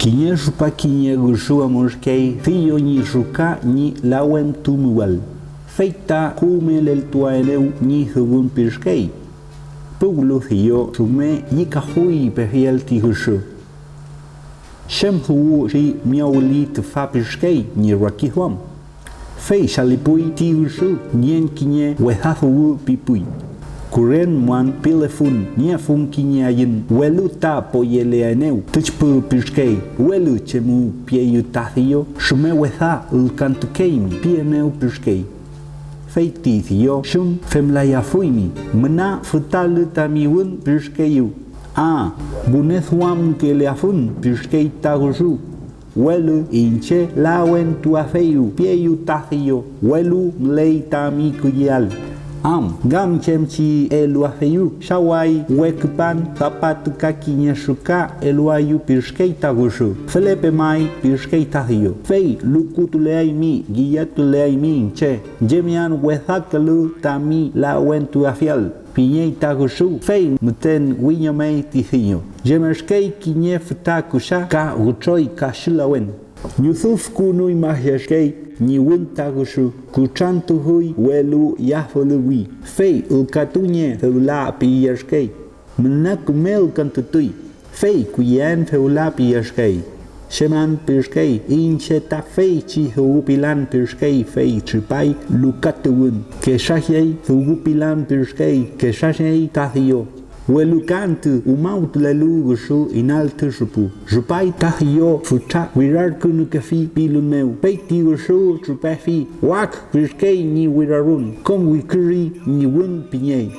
Kinye shupa kinye gushua moshkei, fiyo ni shuka ni lawen tumual. Feita kumel el tuaeneu ni hugun pishkei. Puglu fiyo shume yikahui pehiel tihushu. Shem huwu shi miauli tufa pishkei ni rakihuam. Fei shalipui tihushu nien kinye wehahuwu pipui. Kuren muan pilefun nia fun kinyayin welu ta poyeleaneu tuchpu pishkei welu chemu pieyutathio shume wetha ulkantukeimi pieneu pishkei feitithio shum femlayafuimi mena futalu tamiwun pishkeiu bunethuam keleafun pishkei tagushu welu inche lawen tuafeiu pieyutathio welu mlei tami kuyal gam chemchi eluafeyu shawai wekpan zapatu kakinya shuka eluayu pishkei tagushu felepe mai pishkei tahio fei lukutuleai mi giyatuleai mi inche jemian wethakalu tami la wentu afial piñei tagushu fei muten winyamei tithio jemerskei kinye futakusha ka utroi kashilawen Yusuf kunu imaheshkei ni wintagushu kuchantu hui welu yahvoluwi fei ulkatunye feula piyashkei mnakumel kantutui fei kuyen feula piyashkei sheman pishkei inche ta fei chi hupilan pishkei fei chipai lukatuun keshahei hupilan pishkei keshahei tahio Welukantu umaut lelu gushu inaltu shupu. Jupai tahio futa wirar kunukafi piluneu. Peiti gushu chupafi wak pishkei ni wirarun. Kom wikuri ni wun pinyei.